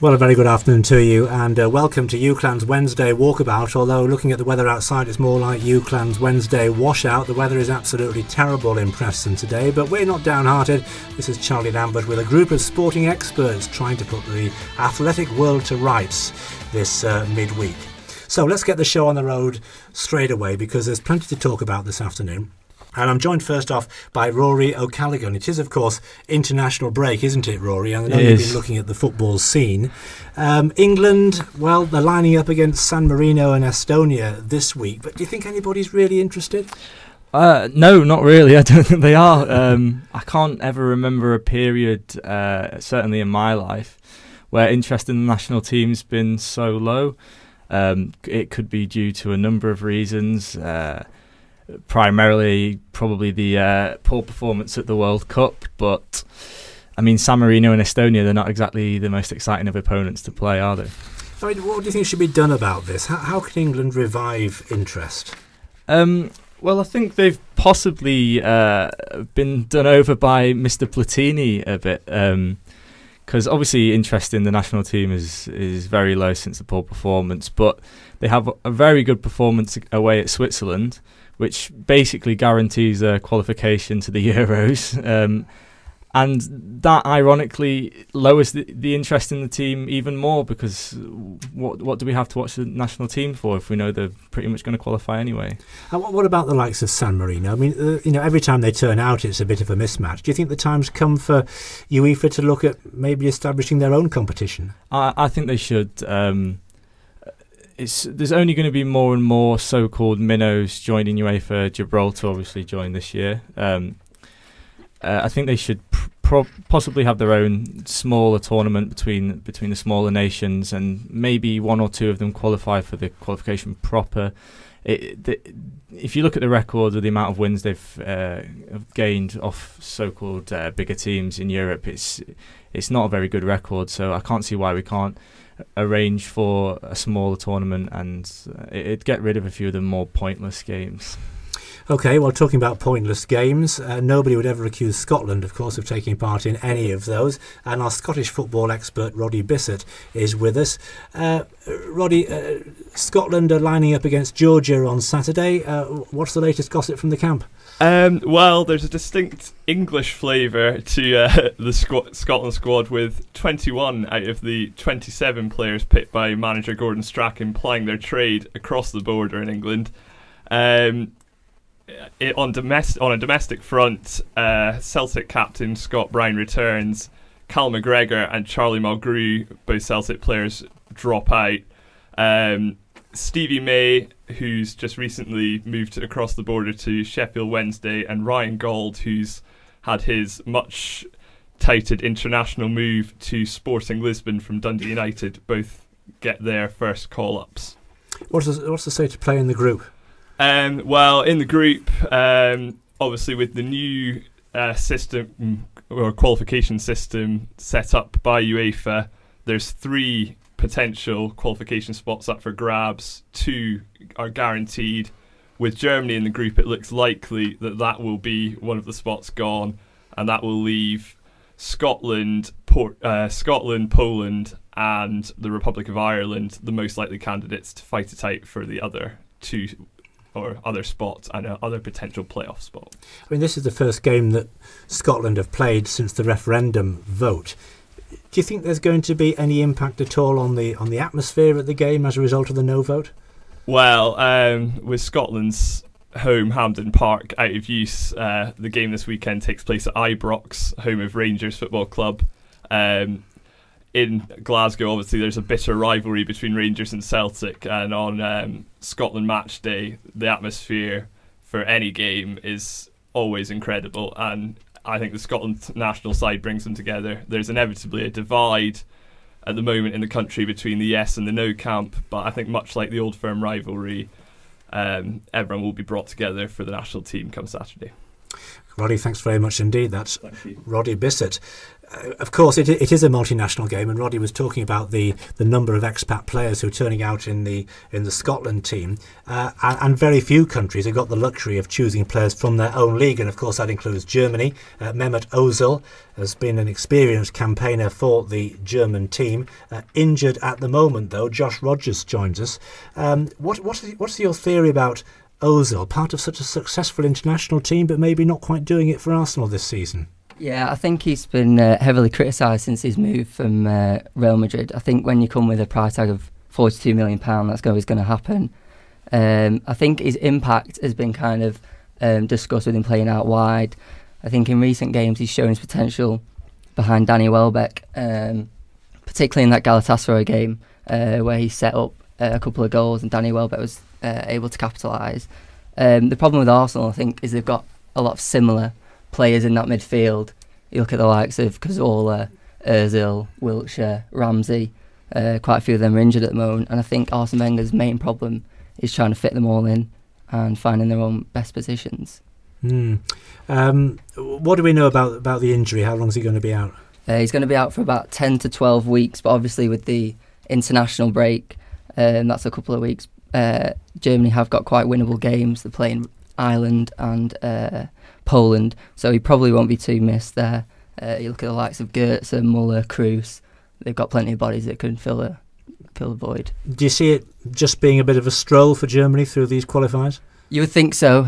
Well, a very good afternoon to you, and welcome to UCLan's Wednesday Walkabout. Although looking at the weather outside, it's more like UCLan's Wednesday Washout. The weather is absolutely terrible in Preston today, but we're not downhearted. This is Charlie Lambert with a group of sporting experts trying to put the athletic world to rights this midweek. So let's get the show on the road straight away, because there's plenty to talk about this afternoon. And I'm joined first off by Rory O'Callaghan. It is, of course, international break, isn't it, Rory? I know you've been looking at the football scene. England, well, they're lining up against San Marino and Estonia this week. But do you think anybody's really interested? No, not really. I don't think they are. I can't ever remember a period, certainly in my life, where interest in the national team's been so low. It could be due to a number of reasons. Primarily probably the poor performance at the World Cup, but I mean, San Marino and Estonia, they're not exactly the most exciting of opponents to play, are they? I mean, what do you think should be done about this? How can England revive interest? Well, I think they've possibly been done over by Mr. Platini a bit, because obviously interest in the national team is very low since the poor performance, but they have a very good performance away at Switzerland, which basically guarantees a qualification to the Euros. And that, ironically, lowers the interest in the team even more, because what do we have to watch the national team for if we know they're pretty much going to qualify anyway? And what about the likes of San Marino? I mean, every time they turn out, it's a bit of a mismatch. Do you think the time's come for UEFA to look at maybe establishing their own competition? I think they should. There's only going to be more and more so-called minnows joining UEFA. Gibraltar obviously joined this year. I think they should possibly have their own smaller tournament between the smaller nations, and maybe one or two of them qualify for the qualification proper. If you look at the record of the amount of wins they've gained off so-called bigger teams in Europe, it's not a very good record. So I can't see why we can't arrange for a smaller tournament, and it'd get rid of a few of the more pointless games. OK, well, talking about pointless games, nobody would ever accuse Scotland, of course, of taking part in any of those. And our Scottish football expert, Roddy Bisset, is with us. Roddy, Scotland are lining up against Georgia on Saturday. What's the latest gossip from the camp? Well, there's a distinct English flavour to the Scotland squad, with 21 out of the 27 players picked by manager Gordon Strachan plying their trade across the border in England. On a domestic front, Celtic captain Scott Brown returns. Cal McGregor and Charlie Mulgrew, both Celtic players, drop out. Stevie May, who's just recently moved across the border to Sheffield Wednesday, and Ryan Gauld, who's had his much touted international move to Sporting Lisbon from Dundee United, both get their first call-ups. What's the state of play in the group? Well, in the group, obviously with the new system or qualification system set up by UEFA, there's 3 potential qualification spots up for grabs. 2 are guaranteed. With Germany in the group, it looks likely that will be one of the spots gone, and that will leave Scotland, Poland, and the Republic of Ireland the most likely candidates to fight it out for the other 2 or other spots and other potential playoff spot. I mean, this is the first game that Scotland have played since the referendum vote. Do you think there's going to be any impact at all on the atmosphere at the game as a result of the no vote? Well, with Scotland's home Hampden Park out of use, the game this weekend takes place at Ibrox, home of Rangers Football Club. In Glasgow, obviously, there's a bitter rivalry between Rangers and Celtic, and on Scotland match day, the atmosphere for any game is always incredible, and I think the Scotland national side brings them together. There's inevitably a divide at the moment in the country between the yes and the no camp, but I think much like the Old Firm rivalry, everyone will be brought together for the national team come Saturday. Roddy, thanks very much indeed. That's Roddy Bisset. Of course, it is a multinational game, and Roddy was talking about the number of expat players who are turning out in the Scotland team, and very few countries have got the luxury of choosing players from their own league, and of course that includes Germany. Mehmet Ozil has been an experienced campaigner for the German team. Injured at the moment, though. Josh Rogers joins us. What's your theory about Ozil, part of such a successful international team, but maybe not quite doing it for Arsenal this season? Yeah, I think he's been heavily criticised since his move from Real Madrid. I think when you come with a price tag of £42 million, that's always going to happen. I think his impact has been kind of discussed with him playing out wide. I think in recent games he's shown his potential behind Danny Welbeck, particularly in that Galatasaray game where he set up a couple of goals and Danny Welbeck was able to capitalise. The problem with Arsenal, I think, is they've got a lot of similar players in that midfield. You look at the likes of Cazorla, Ozil, Wiltshire, Ramsey. Quite a few of them are injured at the moment, and I think Arsene Wenger's main problem is trying to fit them all in and finding their own best positions. What do we know about the injury? How long is he going to be out? He's going to be out for about 10 to 12 weeks, but obviously with the international break, that's a couple of weeks. Germany have got quite winnable games. They're playing Ireland and Poland, so he probably won't be too missed there. You look at the likes of Goetze, Muller, Kroos. They've got plenty of bodies that can fill the void. Do you see it just being a bit of a stroll for Germany through these qualifiers? You would think so.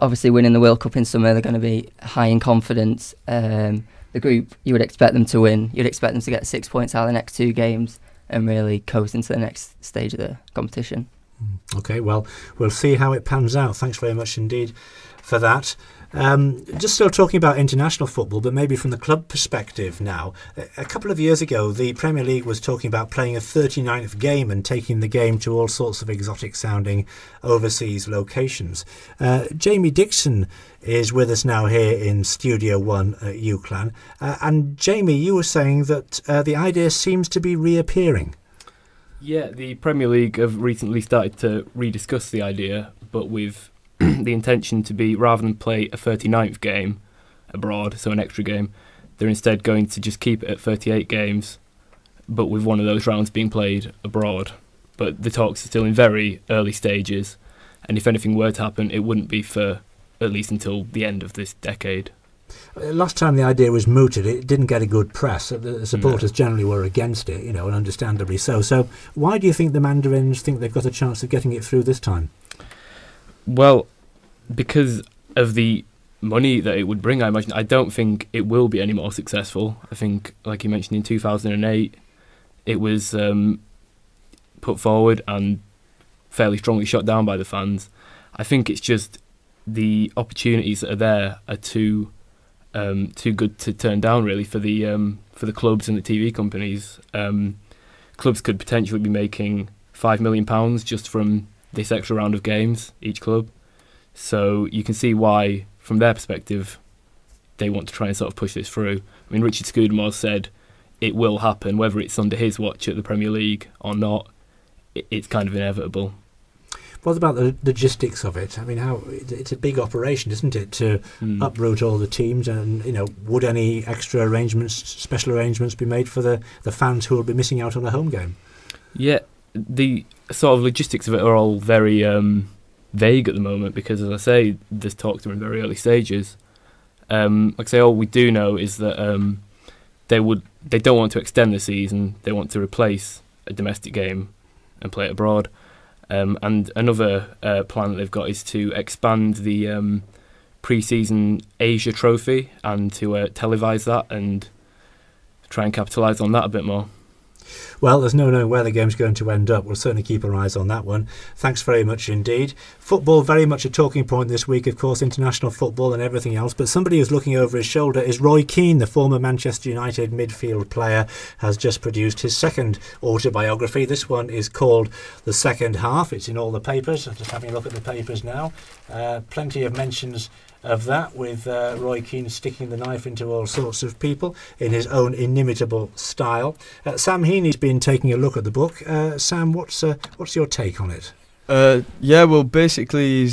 Obviously, winning the World Cup in summer, they're going to be high in confidence. The group, you would expect them to win. You'd expect them to get 6 points out of the next two games and really coast into the next stage of the competition. Okay, well, we'll see how it pans out. Thanks very much indeed for that. Just still talking about international football, but maybe from the club perspective now. A couple of years ago, the Premier League was talking about playing a 39th game and taking the game to all sorts of exotic-sounding overseas locations. Jamie Dixon is with us now here in Studio 1 at UCLan. And Jamie, you were saying that the idea seems to be reappearing. Yeah, the Premier League have recently started to rediscuss the idea, but with the intention to be, rather than play a 39th game abroad, so an extra game, they're instead going to just keep it at 38 games, but with one of those rounds being played abroad. But the talks are still in very early stages, and if anything were to happen, it wouldn't be for at least until the end of this decade. Last time the idea was mooted, it didn't get a good press. The supporters generally were against it, and understandably so. So why do you think the Mandarins think they've got a chance of getting it through this time? Well, because of the money that it would bring, I imagine. I don't think it will be any more successful. I think, like you mentioned, in 2008, it was put forward and fairly strongly shot down by the fans. I think it's just the opportunities that are there are too good to turn down, really, for the clubs and the TV companies. Clubs could potentially be making £5 million just from this extra round of games, each club. So you can see why, from their perspective, they want to try and sort of push this through. I mean, Richard Scudamore said it will happen, whether it's under his watch at the Premier League or not. It's kind of inevitable. What about the logistics of it? I mean, it's a big operation, isn't it, to uproot all the teams? And would any extra arrangements, special arrangements, be made for the fans who will be missing out on a home game? Yeah, the sort of logistics of it are all very vague at the moment because, as I say, this talks are in very early stages. Like I say, all we do know is that they don't want to extend the season. They want to replace a domestic game and play it abroad. And another plan that they've got is to expand the pre-season Asia Trophy and to televise that and try and capitalise on that a bit more. Well, there's no knowing where the game's going to end up. We'll certainly keep our eyes on that one. Thanks very much indeed. Football, very much a talking point this week, of course, international football and everything else. But somebody who's looking over his shoulder is Roy Keane, the former Manchester United midfield player, has just produced his second autobiography. This one is called The Second Half. It's in all the papers. I'm just having a look at the papers now. Plenty of mentions of that, with Roy Keane sticking the knife into all sorts of people in his own inimitable style. Sam Heaney's been taking a look at the book. Sam, what's your take on it? Yeah, well, basically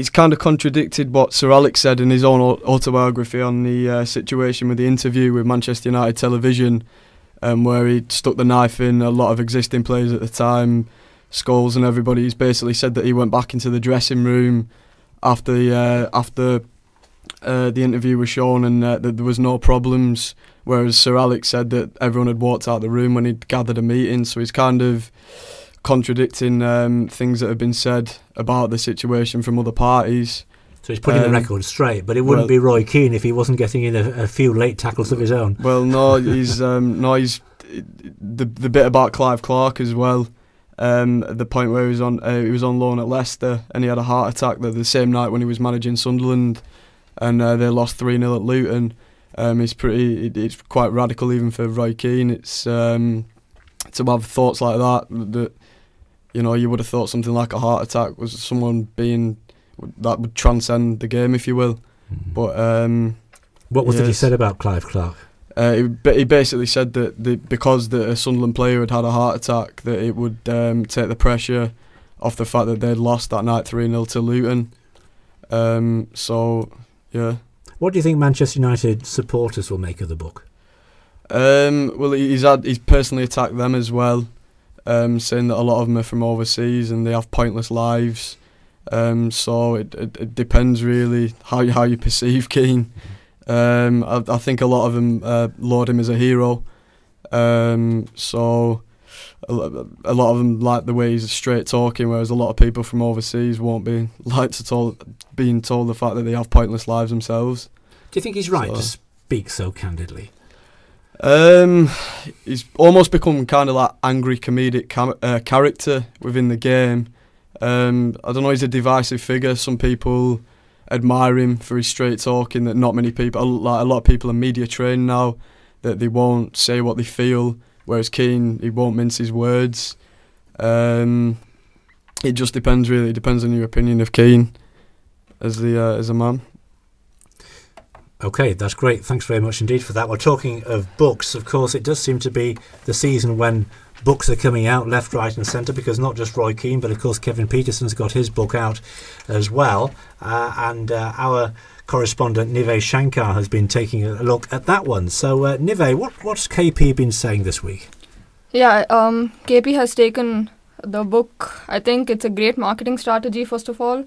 it's kind of contradicted what Sir Alex said in his own autobiography on the situation with the interview with Manchester United Television, where he stuck the knife in a lot of existing players at the time, Scholes and everybody. He's basically said that he went back into the dressing room after the interview was shown and that there was no problems, whereas Sir Alex said that everyone had walked out the room when he'd gathered a meeting. So he's kind of contradicting things that have been said about the situation from other parties. So he's putting the record straight, but it wouldn't be Roy Keane if he wasn't getting in a few late tackles of his own. Well, no, he's the bit about Clive Clark as well. At the point where he was on loan at Leicester and he had a heart attack the same night when he was managing Sunderland, and they lost 3-0 at Luton. It's quite radical even for Roy Keane. It's to have thoughts like that you know, you would have thought something like a heart attack was someone that would transcend the game, if you will. But what was it he said about Clive Clark? He basically said that because a Sunderland player had had a heart attack, that it would take the pressure off the fact that they'd lost that night 3-0 to Luton. So, yeah. What do you think Manchester United supporters will make of the book? Well, he's personally attacked them as well, saying that a lot of them are from overseas and they have pointless lives. So it depends really how you perceive Keane. I think a lot of them laud him as a hero. So a lot of them like the way he's straight talking, whereas a lot of people from overseas won't be being told the fact that they have pointless lives themselves. Do you think he's right to speak so candidly? He's almost become kind of like angry comedic character within the game. I don't know, he's a divisive figure. Some people admire him for his straight talking, that not many people, like a lot of people are media trained now, that they won't say what they feel, whereas Keane, he won't mince his words. It just depends really, it depends on your opinion of Keane as a man. Okay, that's great. Thanks very much indeed for that. We're talking of books. Of course, it does seem to be the season when books are coming out left, right and centre, because not just Roy Keane, but of course Kevin Pietersen's got his book out as well. And our correspondent Nive Shankar has been taking a look at that one. So Nive, what's KP been saying this week? Yeah, KP has taken the book. I think it's a great marketing strategy, first of all.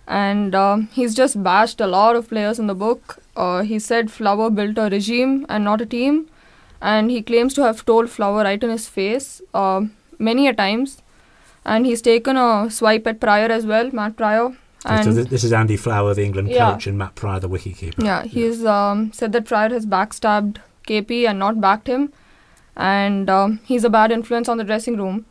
And he's just bashed a lot of players in the book. He said Flower built a regime and not a team. And he claims to have told Flower right in his face many a times. And he's taken a swipe at Pryor as well, Matt Pryor. And so this is Andy Flower, the England coach, and Matt Pryor, the wicketkeeper. Yeah, he's said that Pryor has backstabbed KP and not backed him. And he's a bad influence on the dressing room.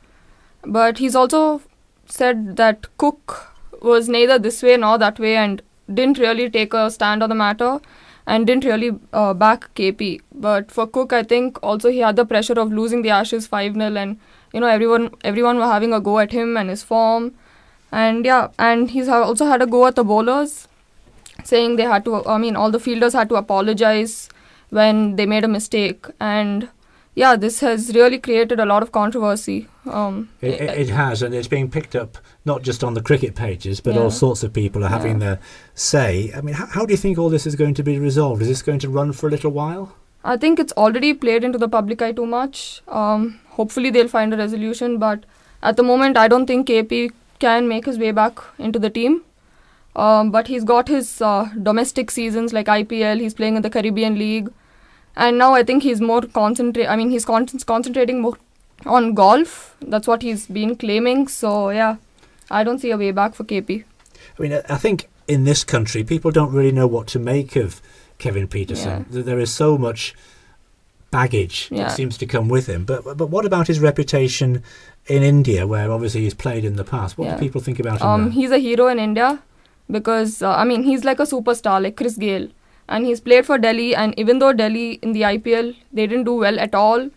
But he's also said that Cook was neither this way nor that way and didn't really take a stand on the matter and didn't really back KP. But for Cook, I think also he had the pressure of losing the Ashes 5-0 and, you know, everyone were having a go at him and his form. And yeah, and he's also had a go at the bowlers, saying they had to, all the fielders had to apologize when they made a mistake. And yeah, this has really created a lot of controversy. It has, and it's being picked up not just on the cricket pages, but all sorts of people are having their say. I mean, how do you think all this is going to be resolved? Is this going to run for a little while? I think it's already played into the public eye too much. Hopefully they'll find a resolution, but at the moment I don't think KP can make his way back into the team. But he's got his domestic seasons like IPL, he's playing in the Caribbean League. And now I think he's more concentrating more on golf. That's what he's been claiming. So yeah, I don't see a way back for KP. I mean, I think in this country, people don't really know what to make of Kevin Pietersen. Yeah. There is so much baggage that seems to come with him. But what about his reputation in India, where obviously he's played in the past? What do people think about him there? He's a hero in India because, he's like a superstar, like Chris Gayle. And he's played for Delhi, and even though Delhi in the IPL, they didn't do well at all,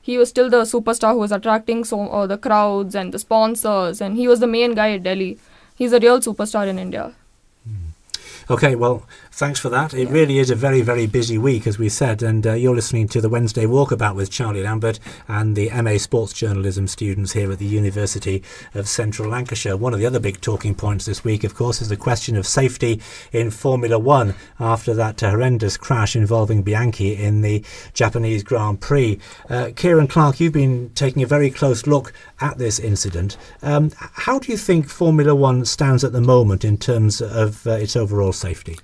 he was still the superstar who was attracting the crowds and the sponsors, and he was the main guy at Delhi. He's a real superstar in India. Okay, well, thanks for that. It really is a very, very busy week, as we said, and you're listening to the Wednesday Walkabout with Charlie Lambert and the MA Sports Journalism students here at the University of Central Lancashire. One of the other big talking points this week, of course, is the question of safety in Formula One after that horrendous crash involving Bianchi in the Japanese Grand Prix. Kieron Clark, you've been taking a very close look at this incident. How do you think Formula One stands at the moment in terms of its overall safety?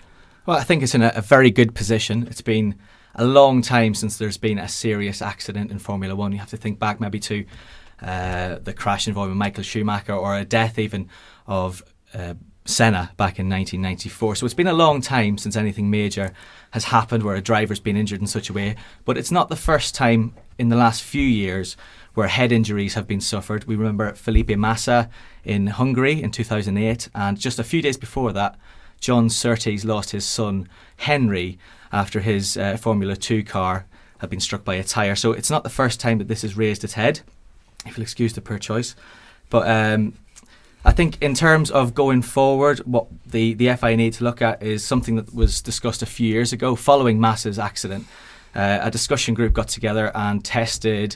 Well, I think it's in a very good position. It's been a long time since there's been a serious accident in Formula One. You have to think back maybe to the crash involving Michael Schumacher, or a death even of Senna back in 1994. So it's been a long time since anything major has happened where a driver's been injured in such a way. But it's not the first time in the last few years where head injuries have been suffered. We remember Felipe Massa in Hungary in 2008, and just a few days before that, John Surtees lost his son Henry after his Formula 2 car had been struck by a tyre. So it's not the first time that this has raised its head, if you'll excuse the poor choice. But I think in terms of going forward, what the FIA need to look at is something that was discussed a few years ago following Massa's accident. A discussion group got together and tested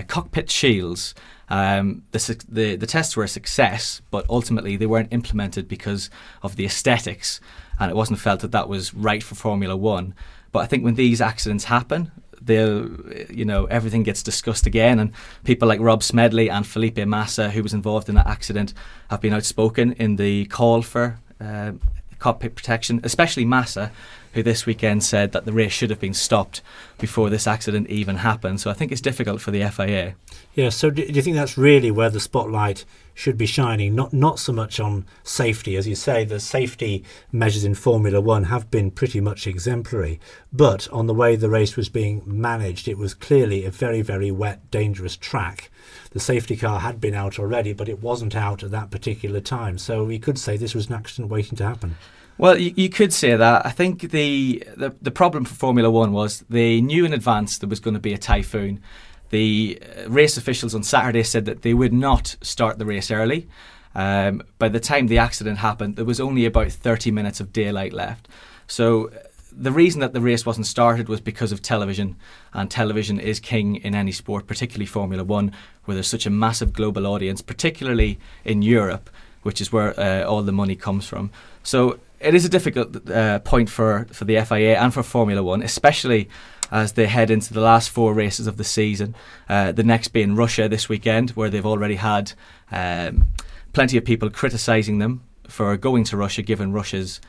cockpit shields. The tests were a success, but ultimately they weren't implemented because of the aesthetics, and it wasn't felt that that was right for Formula One. But I think when these accidents happen, everything gets discussed again, and people like Rob Smedley and Felipe Massa, who was involved in that accident, have been outspoken in the call for cockpit protection, especially Massa, who this weekend said that the race should have been stopped before this accident even happened. So I think it's difficult for the FIA. Yeah, so do you think that's really where the spotlight should be shining? Not so much on safety. As you say, the safety measures in Formula One have been pretty much exemplary, but on the way the race was being managed, it was clearly a very, very wet, dangerous track. The safety car had been out already, but it wasn't out at that particular time. So we could say this was an accident waiting to happen. Well, you could say that. I think the problem for Formula One was they knew in advance there was going to be a typhoon. The race officials on Saturday said that they would not start the race early. By the time the accident happened, there was only about 30 minutes of daylight left. So the reason that the race wasn't started was because of television, and television is king in any sport, particularly Formula One, where there's such a massive global audience, particularly in Europe, which is where all the money comes from. So it is a difficult point for the FIA and for Formula One, especially as they head into the last 4 races of the season. The next being Russia this weekend, where they've already had plenty of people criticising them for going to Russia, given Russia's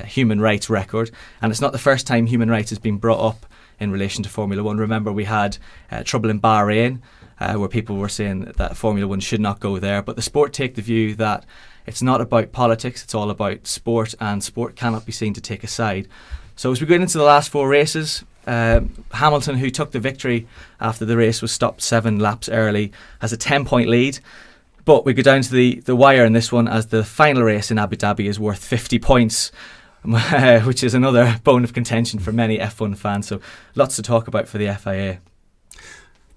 human rights record. And it's not the first time human rights has been brought up in relation to Formula One. Remember, we had trouble in Bahrain, where people were saying that Formula One should not go there. But the sport take the view that it's not about politics, it's all about sport, and sport cannot be seen to take a side. So as we go into the last 4 races, Hamilton, who took the victory after the race was stopped 7 laps early, has a 10-point lead. But we go down to the wire in this one, as the final race in Abu Dhabi is worth 50 points, which is another bone of contention for many F1 fans. So lots to talk about for the FIA.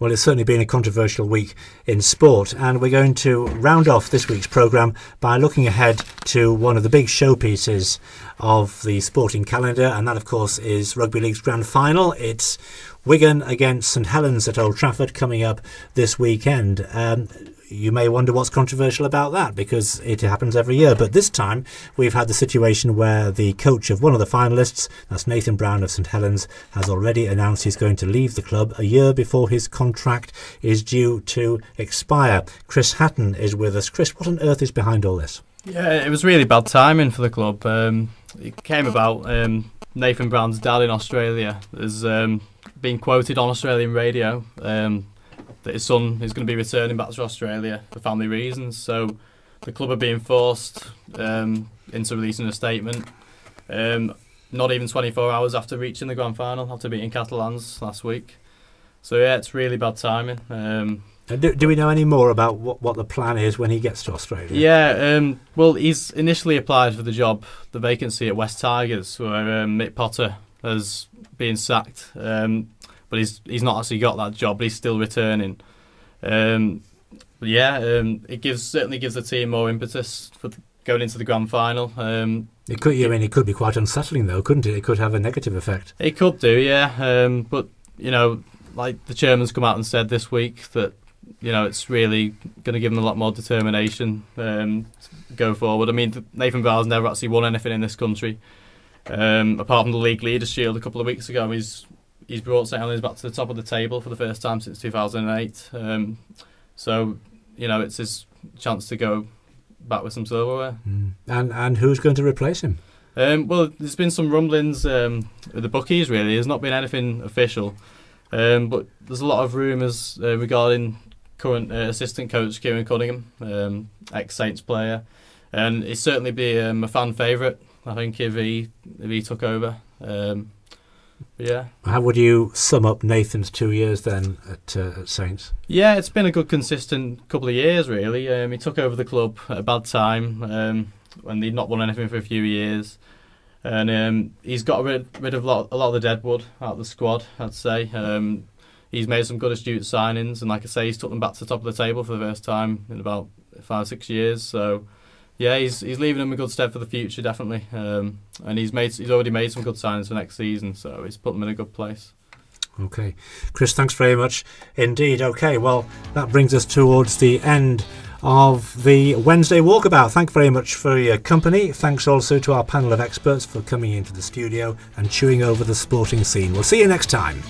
Well, it's certainly been a controversial week in sport, and we're going to round off this week's programme by looking ahead to one of the big showpieces of the sporting calendar, and that, of course, is Rugby League's grand final. It's Wigan against St Helens at Old Trafford coming up this weekend. You may wonder what's controversial about that, because it happens every year. But this time we've had the situation where the coach of one of the finalists, that's Nathan Brown of St Helens, has already announced he's going to leave the club a year before his contract is due to expire. Chris Hatton is with us. Chris, what on earth is behind all this? Yeah, it was really bad timing for the club. It came about Nathan Brown's dad in Australia has been quoted on Australian radio that his son is going to be returning back to Australia for family reasons. So the club are being forced into releasing a statement, not even 24 hours after reaching the grand final, after beating Catalans last week. So yeah, it's really bad timing. Do we know any more about what the plan is when he gets to Australia? Yeah, well, he's initially applied for the vacancy at West Tigers, where Mick Potter has been sacked. But he's not actually got that job, but he's still returning. It certainly gives the team more impetus going into the grand final. It could. I mean, it could be quite unsettling, though, couldn't it? It could have a negative effect. It could do, yeah. But you know, like the chairman's come out and said this week that it's really going to give them a lot more determination to go forward. I mean, Nathan Brown's never actually won anything in this country, apart from the League Leaders Shield a couple of weeks ago. He's brought St Helens back to the top of the table for the first time since 2008. So it's his chance to go back with some silverware. And who's going to replace him? Well, there's been some rumblings with the bookies. Really, there's not been anything official, but there's a lot of rumours regarding current assistant coach Kieron Cunningham, ex-Saints player, and he'd certainly be a fan favourite, I think, if he took over. Yeah. How would you sum up Nathan's 2 years then at Saints? Yeah, it's been a good, consistent couple of years, really. He took over the club at a bad time when they'd not won anything for a few years, and he's got rid of a lot of the deadwood out of the squad, I'd say. He's made some good astute signings, and like I say, he's took them back to the top of the table for the first time in about 5 or 6 years. So yeah, he's leaving them in good stead for the future, definitely. And he's already made some good signings for next season, so he's put them in a good place. Okay, Chris, thanks very much indeed. Okay, well, that brings us towards the end of the Wednesday Walkabout. Thank you very much for your company. Thanks also to our panel of experts for coming into the studio and chewing over the sporting scene. We'll see you next time.